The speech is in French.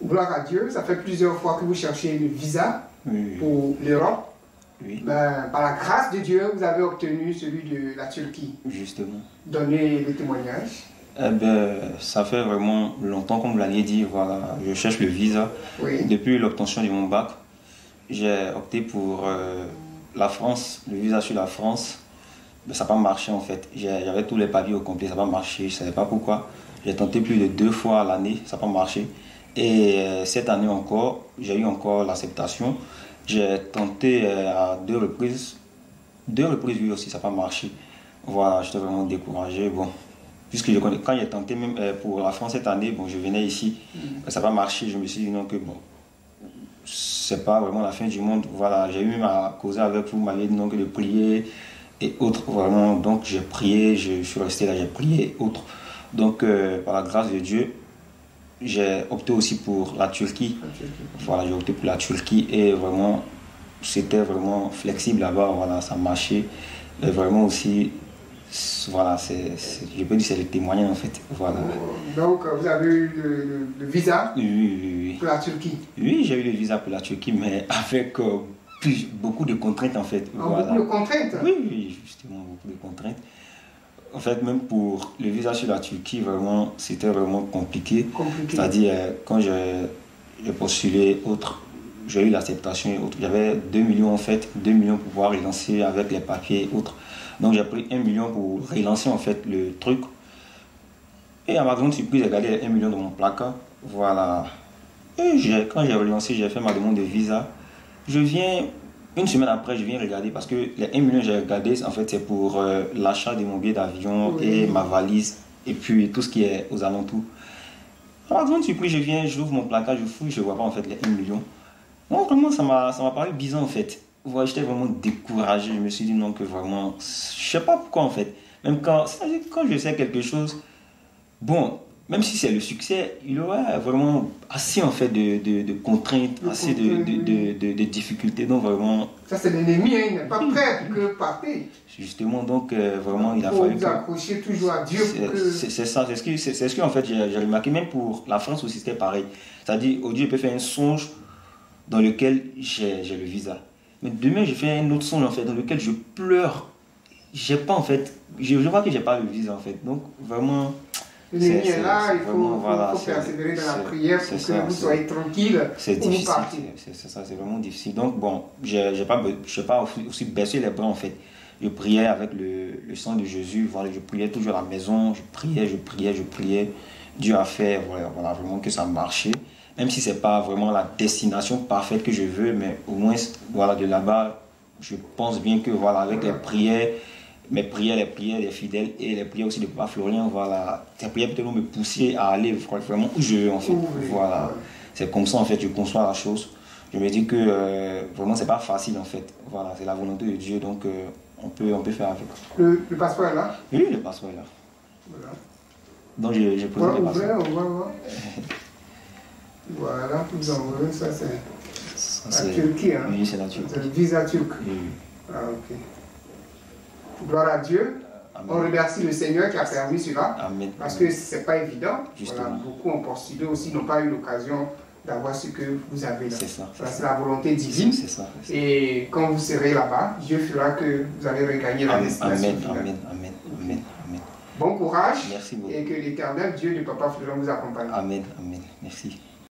gloire à Dieu, ça fait plusieurs fois que vous cherchez le visa pour l'Europe. Oui. Ben, par la grâce de Dieu, vous avez obtenu celui de la Turquie. Justement. Donnez le témoignage. Eh ben, ça fait vraiment longtemps, comme vous l'aviez dit, voilà, je cherche le visa. Oui. Depuis l'obtention de mon bac, j'ai opté pour la France, le visa sur la France. Mais ça n'a pas marché en fait. J'avais tous les papiers au complet, ça n'a pas marché, je ne savais pas pourquoi. J'ai tenté plus de 2 fois à l'année, ça n'a pas marché. Et cette année encore, j'ai eu encore l'acceptation. J'ai tenté à 2 reprises. 2 reprises, oui aussi, ça n'a pas marché. Voilà, j'étais vraiment découragé. Bon, puisque quand j'ai tenté même pour la France cette année, bon, je venais ici, ça n'a pas marché. Je me suis dit non, que bon, c'est pas vraiment la fin du monde. Voilà, j'ai eu même à causer avec vous, vous m'avez dit non, que de prier et autres. Vraiment, donc j'ai prié, je suis resté là, j'ai prié et autres. Donc, par la grâce de Dieu, j'ai opté aussi pour la Turquie. Voilà, j'ai opté pour la Turquie et vraiment, c'était vraiment flexible là-bas. Voilà, ça marchait. Et vraiment aussi, voilà, je peux dire c'est le témoignage en fait. Voilà. Donc, vous avez eu le visa Oui. pour la Turquie. Oui, j'ai eu le visa pour la Turquie, mais avec beaucoup de contraintes en fait. Voilà. Beaucoup de contraintes? Oui, justement, beaucoup de contraintes. En fait, même pour le visa sur la Turquie, vraiment, c'était vraiment compliqué. C'est-à-dire, quand j'ai postulé autre, j'ai eu l'acceptation et autres. J'avais 2 millions en fait, 2 millions pour pouvoir relancer avec les papiers et autres. Donc j'ai pris 1 million pour relancer en fait le truc. Et à ma grande surprise, j'ai gardé 1 million dans mon placard. Voilà. Et quand j'ai relancé, j'ai fait ma demande de visa. Je viens, une semaine après, je viens regarder parce que les 1 million que j'ai regardé, en fait, c'est pour l'achat de mon billet d'avion et ma valise et puis tout ce qui est aux alentours. À ma grande surprise, je viens, j'ouvre mon placard, je fouille, je ne vois pas en fait les 1 million. Moi, vraiment, ça m'a paru bizarre en fait. Voilà, j'étais vraiment découragé. Je me suis dit non, que vraiment, je sais pas pourquoi en fait. Même quand je sais quelque chose, bon, même si c'est le succès, il y aura vraiment assez en fait de contraintes, assez de difficultés. Donc vraiment. Ça c'est l'ennemi, hein, il n'est pas prêt pour que partez. Justement, donc vraiment, il a fallu. Vous accrocher toujours à Dieu. C'est ça, c'est ce que en fait j'ai remarqué. Même pour la France aussi, c'était pareil. C'est-à-dire, aujourd'hui, je peux faire un songe dans lequel j'ai le visa. Mais demain, je fais un autre songe en fait, dans lequel je pleure. J'ai pas en fait, je vois que j'ai pas le visa en fait. Donc vraiment. L'ennemi est là, il faut persévérer dans la prière pour que vous soyez tranquille. C'est difficile. C'est ça, c'est vraiment difficile. Donc bon, je n'ai pas aussi baissé les bras en fait. Je priais avec le sang de Jésus. Voilà, je priais toujours à la maison. Je priais. Dieu a fait voilà, vraiment que ça marchait. Même si ce n'est pas vraiment la destination parfaite que je veux, mais au moins, voilà, de là-bas, je pense bien que, voilà, avec les prières, mes prières, les prières des fidèles et les prières aussi de Papa Florian, voilà, ces prières peut-être me pousser à aller vraiment où je veux, en fait. Voilà, c'est comme ça, en fait, je conçois la chose. Je me dis que, vraiment, c'est pas facile, en fait. Voilà, c'est la volonté de Dieu, donc on peut faire avec. Le passeport est là? Oui, le passeport est là. Voilà. Donc, j'ai posé le passeport. On va voir. Voilà, vous envoyez ça, c'est la Turquie. Hein? Oui, c'est la Turquie. C'est le visa turc. Oui. Ah, ok. Gloire à Dieu. Amen. On remercie le Seigneur qui a permis cela. Amen. Parce que ce n'est pas évident. Voilà, beaucoup ont postulé aussi, n'ont pas eu l'occasion d'avoir ce que vous avez là. C'est ça. C'est la volonté divine. C'est ça. Et quand vous serez là-bas, Dieu fera que vous allez regagner la destination. Amen. Bon courage. Merci beaucoup. Et que l'Éternel, Dieu de Papa Florian, vous accompagne. Amen. Merci.